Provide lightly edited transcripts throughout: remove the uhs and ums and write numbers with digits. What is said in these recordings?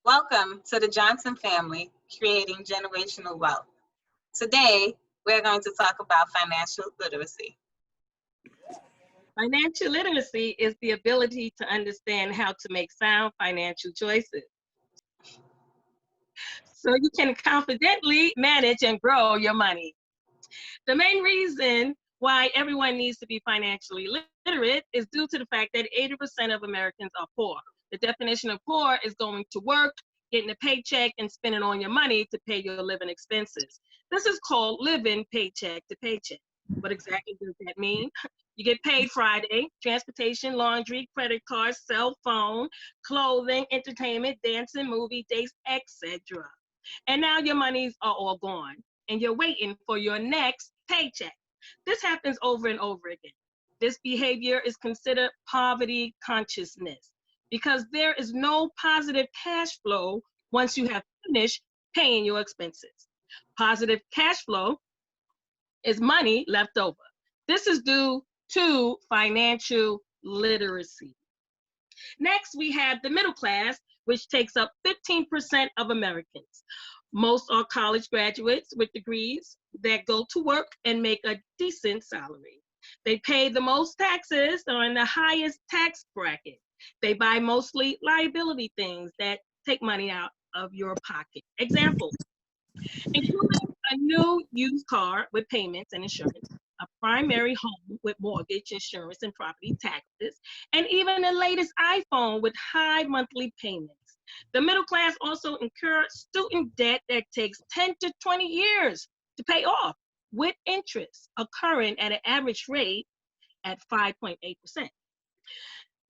Welcome to the Johnson family, creating generational wealth. Today, we're going to talk about financial literacy. Financial literacy is the ability to understand how to make sound financial choices so you can confidently manage and grow your money. The main reason why everyone needs to be financially literate is due to the fact that 80% of Americans are poor. The definition of poor is going to work, getting a paycheck, and spending on your money to pay your living expenses. This is called living paycheck to paycheck. What exactly does that mean? You get paid Friday, transportation, laundry, credit cards, cell phone, clothing, entertainment, dancing, movie dates, etc. And now your monies are all gone and you're waiting for your next paycheck. This happens over and over again. This behavior is considered poverty consciousness because there is no positive cash flow once you have finished paying your expenses. Positive cash flow is money left over. This is due to financial literacy. Next, we have the middle class, which takes up 15% of Americans. Most are college graduates with degrees that go to work and make a decent salary. They pay the most taxes, are in the highest tax bracket. They buy mostly liability things that take money out of your pocket. Example, including a new used car with payments and insurance, a primary home with mortgage, insurance, and property taxes, and even the latest iPhone with high monthly payments. The middle class also incur student debt that takes 10 to 20 years to pay off, with interest occurring at an average rate at 5.8%.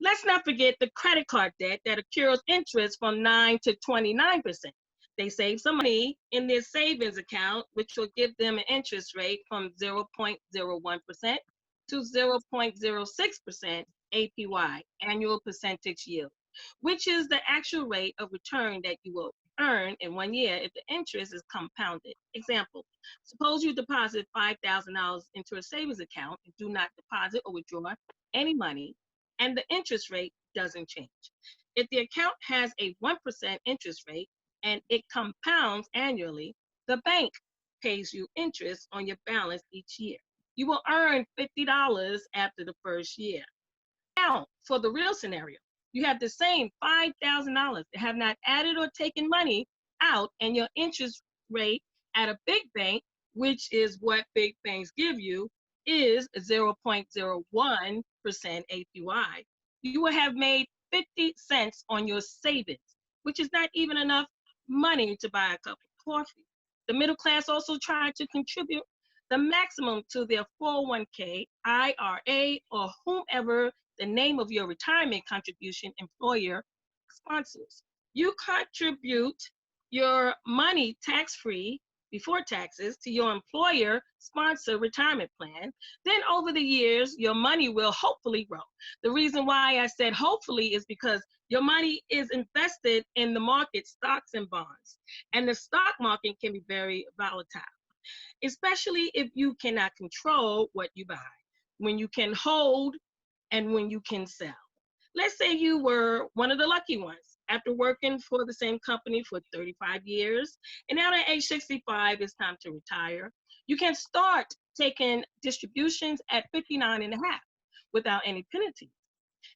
Let's not forget the credit card debt that accrues interest from 9 to 29%. They save some money in their savings account, which will give them an interest rate from 0.01% to 0.06% APY, annual percentage yield, which is the actual rate of return that you will earn in 1 year if the interest is compounded. Example, suppose you deposit $5,000 into a savings account and do not deposit or withdraw any money, and the interest rate doesn't change. If the account has a 1% interest rate and it compounds annually, the bank pays you interest on your balance each year. You will earn $50 after the first year. Now, for the real scenario, you have the same $5,000 that have not added or taken money out, and your interest rate at a big bank, which is what big banks give you, is 0.01% APY. You will have made 50 cents on your savings, which is not even enough money to buy a cup of coffee. The middle class also try to contribute the maximum to their 401k, IRA, or whomever the name of your retirement contribution employer sponsors. You contribute your money tax-free before taxes to your employer sponsor retirement plan. Then over the years, your money will hopefully grow. The reason why I said hopefully is because your money is invested in the market, stocks and bonds. And the stock market can be very volatile, especially if you cannot control what you buy, when you can hold and when you can sell. Let's say you were one of the lucky ones after working for the same company for 35 years, and now at age 65, it's time to retire. You can start taking distributions at 59 and a half without any penalties.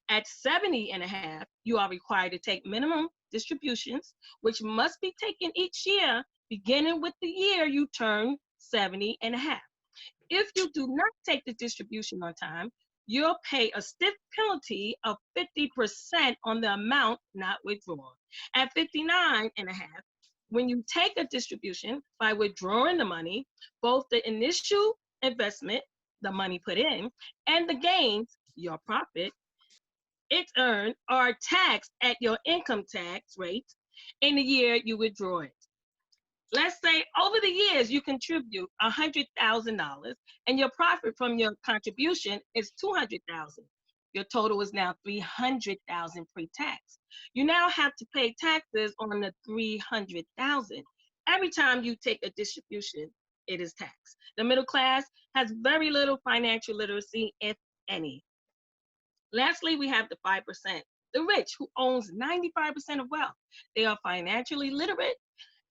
At 70 and a half, you are required to take minimum distributions, which must be taken each year, beginning with the year you turn 70 and a half. If you do not take the distribution on time, you'll pay a stiff penalty of 50% on the amount not withdrawn. At 59 and a half, when you take a distribution by withdrawing the money, both the initial investment, the money put in, and the gains, your profit, it's earned, are taxed at your income tax rate in the year you withdraw it. Let's say over the years you contribute $100,000 and your profit from your contribution is $200,000. Your total is now $300,000 pre-tax. You now have to pay taxes on the $300,000. Every time you take a distribution, it is taxed. The middle class has very little financial literacy, if any. Lastly, we have the 5%, The rich, who owns 95% of wealth. They are financially literate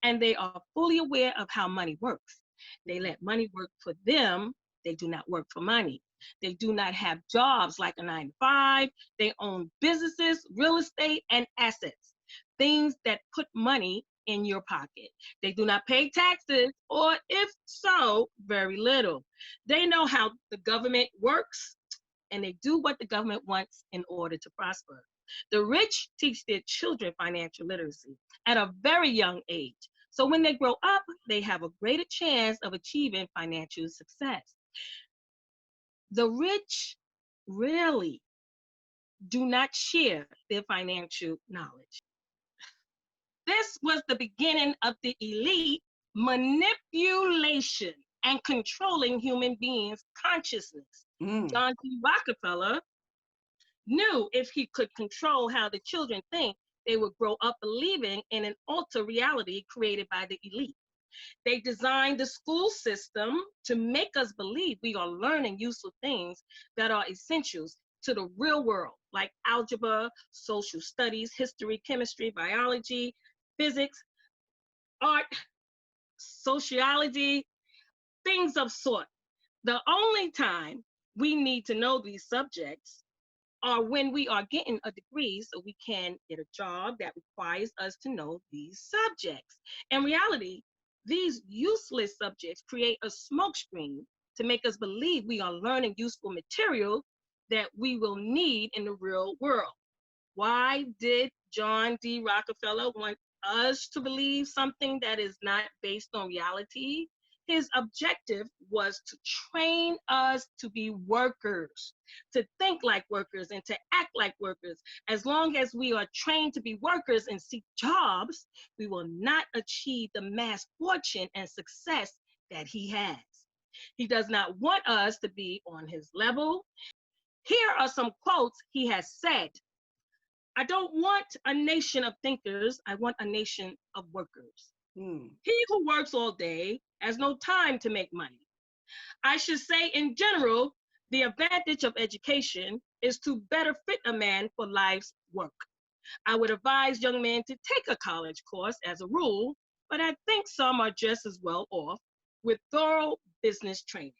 and they are fully aware of how money works. They let money work for them. They do not work for money. They do not have jobs like a 9 to 5. They own businesses, real estate, and assets, things that put money in your pocket. They do not pay taxes, or if so, very little. They know how the government works, and they do what the government wants in order to prosper. The rich teach their children financial literacy at a very young age. So when they grow up, they have a greater chance of achieving financial success. The rich rarely do not share their financial knowledge. This was the beginning of the elite manipulation and controlling human beings' consciousness. John D. Rockefeller knew if he could control how the children think, they would grow up believing in an altered reality created by the elite. They designed the school system to make us believe we are learning useful things that are essentials to the real world, like algebra, social studies, history, chemistry, biology, physics, art, sociology, things of sort. The only time we need to know these subjects are when we are getting a degree so we can get a job that requires us to know these subjects. In reality, these useless subjects create a smokescreen to make us believe we are learning useful material that we will need in the real world. Why did John D. Rockefeller want us to believe something that is not based on reality? His objective was to train us to be workers, to think like workers and to act like workers. As long as we are trained to be workers and seek jobs, we will not achieve the mass fortune and success that he has. He does not want us to be on his level. Here are some quotes he has said. I don't want a nation of thinkers. I want a nation of workers. He who works all day has no time to make money. I should say, in general, the advantage of education is to better fit a man for life's work. I would advise young men to take a college course as a rule, but I think some are just as well off with thorough business training.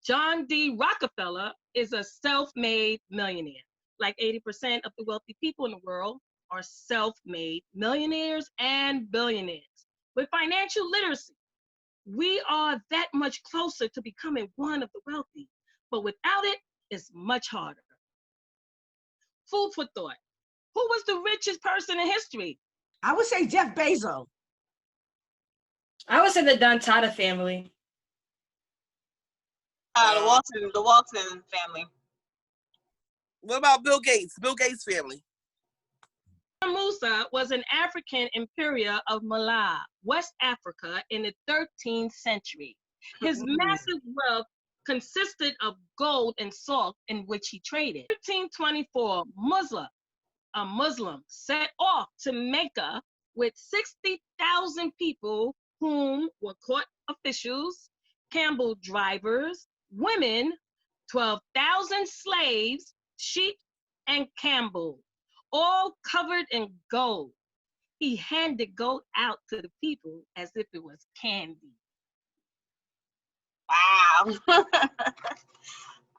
John D. Rockefeller is a self-made millionaire. Like 80% of the wealthy people in the world are self-made millionaires and billionaires. With financial literacy, we are that much closer to becoming one of the wealthy, but without it, it's much harder. Food for thought. Who was the richest person in history? I would say Jeff Bezos. I would say the Untitled family. The Walton family. What about Bill Gates? Bill Gates family. Musa was an African emperor of Malaa, West Africa, in the 13th century. His massive wealth consisted of gold and salt in which he traded. In 1324, a Muslim, set off to Mecca with 60,000 people, whom were court officials, camel drivers, women, 12,000 slaves, sheep, and camel, all covered in gold. He handed gold out to the people as if it was candy. Wow.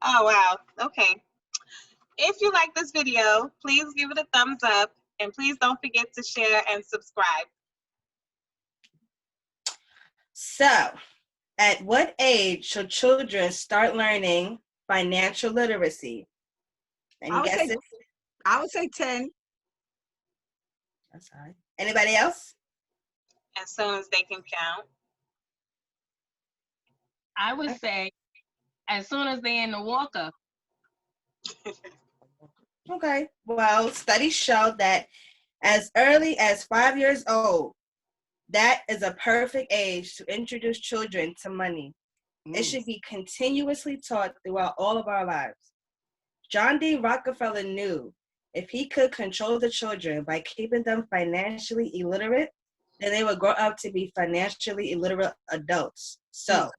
Oh, wow. Okay. If you like this video, please give it a thumbs up and please don't forget to share and subscribe. So, at what age should children start learning financial literacy? Any guesses? I would say 10. That's all right. Anybody else? As soon as they can count. I would say as soon as they're in the walker. Okay. Well, studies show that as early as 5 years old, that is a perfect age to introduce children to money. It should be continuously taught throughout all of our lives. John D. Rockefeller knew if he could control the children by keeping them financially illiterate, then they would grow up to be financially illiterate adults. So,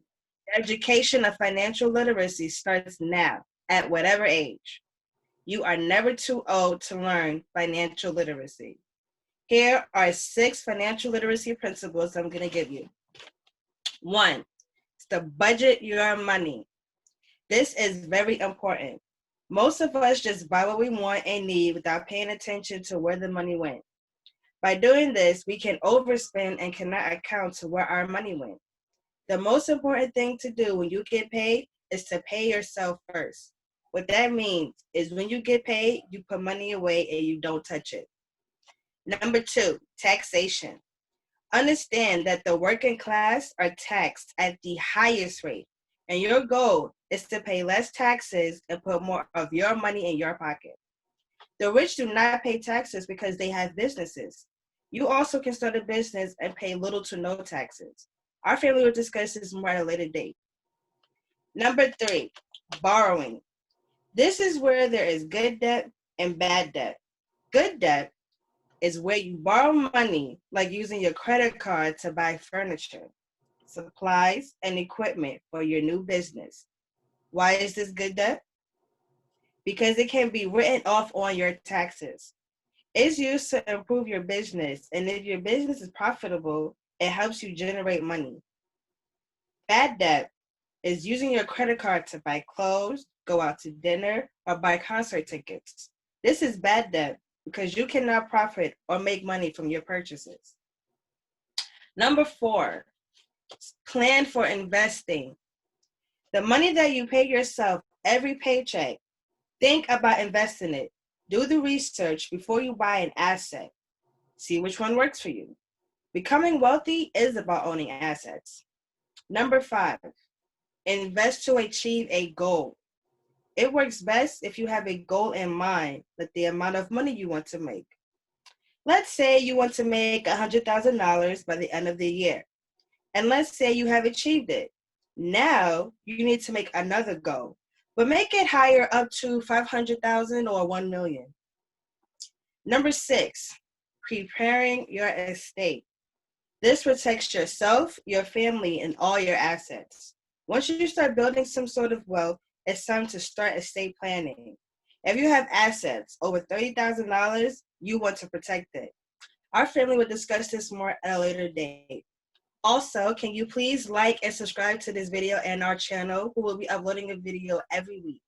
the education of financial literacy starts now, at whatever age. You are never too old to learn financial literacy. Here are 6 financial literacy principles I'm going to give you. 1, is to budget your money. This is very important. Most of us just buy what we want and need without paying attention to where the money went. By doing this, we can overspend and cannot account to where our money went. The most important thing to do when you get paid is to pay yourself first. What that means is when you get paid, you put money away and you don't touch it. Number 2, taxation. Understand that the working class are taxed at the highest rate, and your goal is to pay less taxes and put more of your money in your pocket. The rich do not pay taxes because they have businesses. You also can start a business and pay little to no taxes. Our family will discuss this more at a later date. Number 3, borrowing. This is where there is good debt and bad debt. Good debt is where you borrow money, like using your credit card to buy furniture, supplies, and equipment for your new business. Why is this good debt? Because it can be written off on your taxes. It's used to improve your business, and if your business is profitable, it helps you generate money. Bad debt is using your credit card to buy clothes, go out to dinner, or buy concert tickets. This is bad debt because you cannot profit or make money from your purchases. Number 4, plan for investing. The money that you pay yourself every paycheck, think about investing it. Do the research before you buy an asset. See which one works for you. Becoming wealthy is about owning assets. Number 5, invest to achieve a goal. It works best if you have a goal in mind, like the amount of money you want to make. Let's say you want to make $100,000 by the end of the year. And let's say you have achieved it. Now you need to make another goal, but make it higher up to 500,000 or 1 million. Number 6, preparing your estate. This protects yourself, your family, and all your assets. Once you start building some sort of wealth, it's time to start estate planning. If you have assets over $30,000, you want to protect it. Our family will discuss this more at a later date. Also, can you please like and subscribe to this video and our channel, who will be uploading a video every week.